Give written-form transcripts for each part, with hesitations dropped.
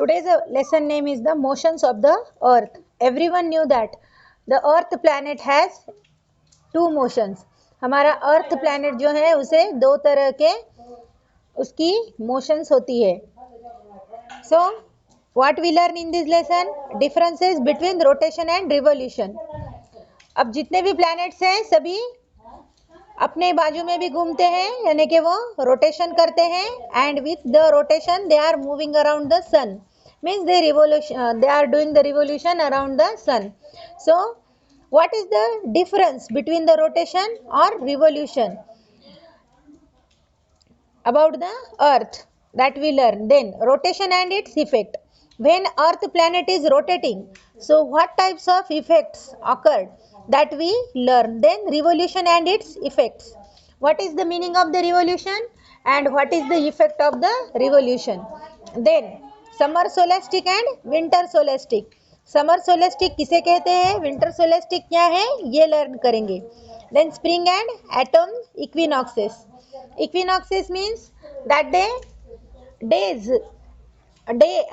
Today's lesson name is the motions of the earth. Everyone knew that the earth planet has two motions. हमारा अर्थ planet जो है उसे दो तरह के उसकी मोशंस होती है. So what we learn in this lesson? Differences between rotation and revolution. अब जितने भी प्लैनेट्स हैं सभी अपने बाजू में भी घूमते हैं, यानी कि वो रोटेशन करते हैं. And with the rotation they are moving around the sun. Means they are doing the revolution around the sun. So what is the difference between the rotation or revolution about the earth that we learn? Then rotation and its effect. When earth planet is rotating, so what types of effects occurred that we learn? Then revolution and its effects. What is the meaning of the revolution and what is the effect of the revolution? Then summer solstice and winter solstice. Summer solstice किसे कहते हैं, winter सोलेस्टिक क्या है, ये learn करेंगे. Then spring and autumn equinoxes. Equinoxes means that day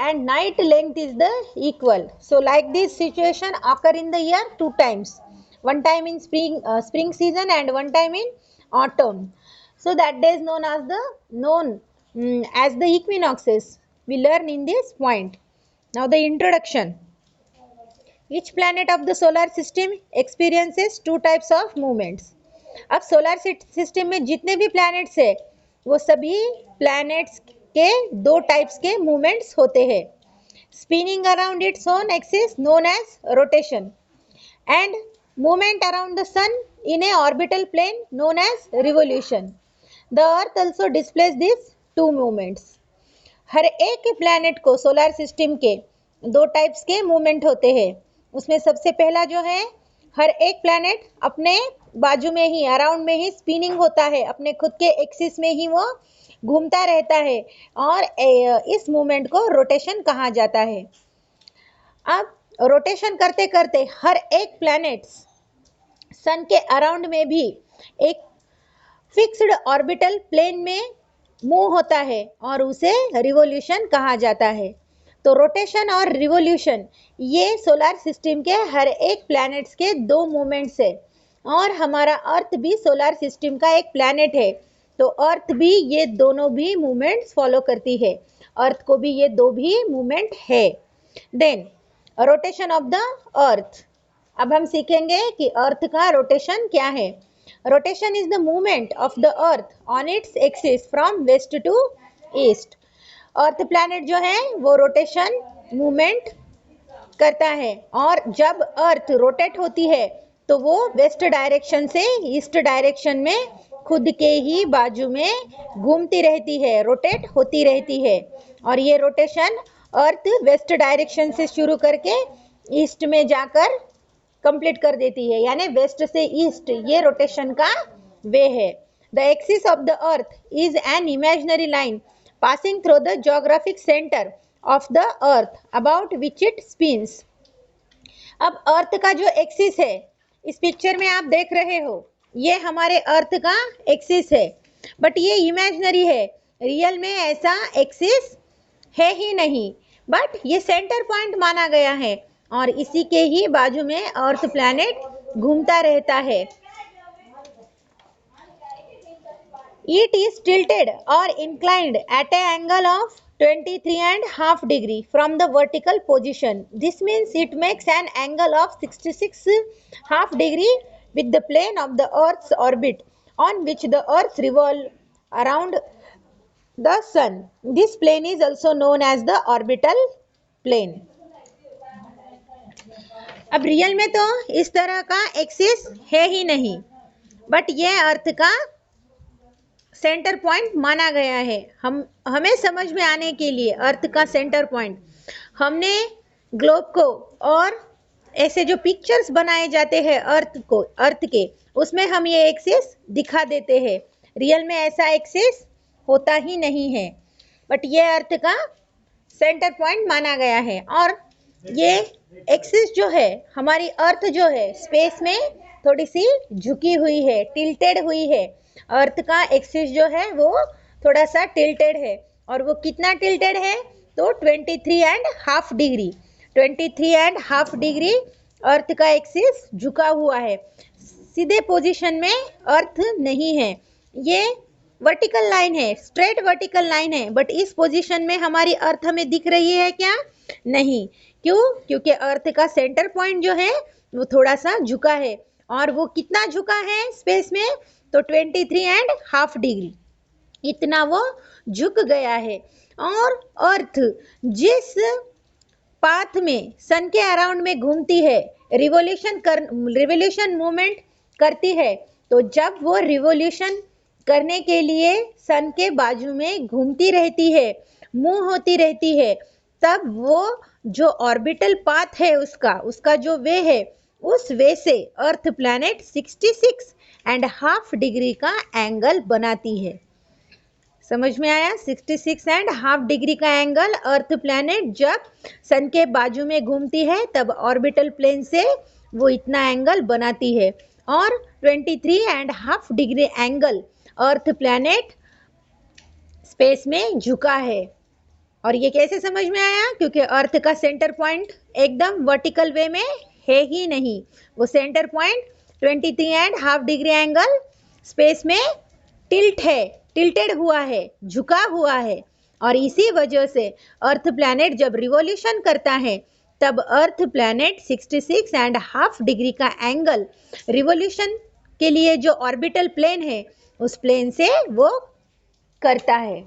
and night length is the equal. So like this situation occur in the year two times, one time in spring season and one time in autumn. So that day is known as the equinoxes. We learn in this point. Now the introduction. Each planet of the solar system experiences two types of movements. अब solar system में जितने भी planets है वो सभी planets के दो types के मूवमेंट्स होते हैं. Spinning around its own axis known as rotation and movement around the sun in a orbital plane known as revolution. The earth also displace this two movements. हर एक प्लैनेट को solar system के दो types के movement होते हैं. उसमें सबसे पहला जो है, हर एक प्लैनेट अपने बाजू में ही अराउंड में ही स्पिनिंग होता है, अपने खुद के एक्सिस में ही वो घूमता रहता है और इस मूवमेंट को रोटेशन कहा जाता है. अब रोटेशन करते करते हर एक प्लैनेट सन के अराउंड में भी एक फिक्स्ड ऑर्बिटल प्लेन में मूव होता है और उसे रिवोल्यूशन कहा जाता है. तो रोटेशन और रिवोल्यूशन ये सोलर सिस्टम के हर एक प्लैनेट्स के दो मूवमेंट्स है. और हमारा अर्थ भी सोलर सिस्टम का एक प्लैनेट है, तो अर्थ भी ये दोनों भी मूवमेंट्स फॉलो करती है. अर्थ को भी ये दो भी मूवमेंट है. Then rotation of the earth. अब हम सीखेंगे कि अर्थ का रोटेशन क्या है. Rotation is the movement of the earth on its axis from west to east. Earth planet जो है वो रोटेशन मूवमेंट करता है और जब अर्थ रोटेट होती है तो वो वेस्ट डायरेक्शन से ईस्ट डायरेक्शन में खुद के ही बाजू में घूमती रहती है, रोटेट होती रहती है. और ये रोटेशन अर्थ वेस्ट डायरेक्शन से शुरू करके ईस्ट में जाकर कंप्लीट कर देती है, यानी वेस्ट से ईस्ट ये रोटेशन का वे है. The axis of the earth is an imaginary line passing through the geographic centre of the earth about which it spins. अब अर्थ का जो एक्सिस है इस पिक्चर में आप देख रहे हो, ये हमारे अर्थ का एक्सिस है, बट ये इमेजिनरी है. रियल में ऐसा एक्सिस है ही नहीं, बट ये सेंटर पॉइंट माना गया है और इसी के ही बाजू में अर्थ प्लैनेट घूमता रहता है. It is tilted or inclined at an angle of 23.5 degree from the vertical position. This means it makes an angle of 66.5 degree with the plane of the Earth's orbit on which the Earth revolves around the Sun. This plane is also known as the orbital plane. अब real में तो इस तरह का axis है ही नहीं, but ये अर्थ का सेंटर पॉइंट माना गया है. हमें समझ में आने के लिए अर्थ का सेंटर पॉइंट हमने ग्लोब को और ऐसे जो पिक्चर्स बनाए जाते हैं अर्थ के उसमें हम ये एक्सिस दिखा देते हैं. रियल में ऐसा एक्सिस होता ही नहीं है, बट ये अर्थ का सेंटर पॉइंट माना गया है. और ये एक्सिस जो है, हमारी अर्थ जो है स्पेस में थोड़ी सी झुकी हुई है, टिल्टेड हुई है. अर्थ का एक्सिस जो है वो थोड़ा सा टिल्टेड है, और वो कितना टिल्टेड है तो 23.5 डिग्री, 23.5 डिग्री अर्थ का एक्सिस झुका हुआ है, सीधे पोजीशन में अर्थ नहीं है, ये वर्टिकल लाइन है, स्ट्रेट वर्टिकल लाइन है, बट इस पोजीशन में हमारी अर्थ हमें दिख रही है क्या? नहीं। क्यों? क्योंकि अर्थ का सेंटर पॉइंट जो है वो थोड़ा सा झुका है, और वो कितना झुका है स्पेस में? तो 23.5 डिग्री, इतना वो झुक गया है। और अर्थ जिस पाथ में सन के अराउंड में घूमती है, रिवोल्यूशन मूवमेंट करती है, तो जब वो रिवोल्यूशन करने के लिए सन के बाजू में घूमती रहती है, मूव होती रहती है, तब वो जो ऑर्बिटल पाथ है उसका जो वे है, उस वे से अर्थ प्लैनेट 66.5 डिग्री का एंगल बनाती है। समझ में आया? 66.5 डिग्री का एंगल अर्थ प्लैनेट जब सन के बाजू में घूमती है तब ऑर्बिटल प्लेन से वो इतना एंगल बनाती है, और 23.5 डिग्री एंगल अर्थ प्लैनेट स्पेस में झुका है। और ये कैसे समझ में आया? क्योंकि अर्थ का सेंटर पॉइंट एकदम वर्टिकल वे में है ही नहीं, वो centre point 23.5 degree angle space में टिल्टेड हुआ है, झुका हुआ है, और इसी वजह से अर्थ प्लैनेट जब रिवॉल्यूशन करता है तब अर्थ प्लैनेट 66.5 डिग्री का एंगल रिवॉल्यूशन के लिए जो ऑर्बिटल प्लेन है उस प्लेन से वो करता है।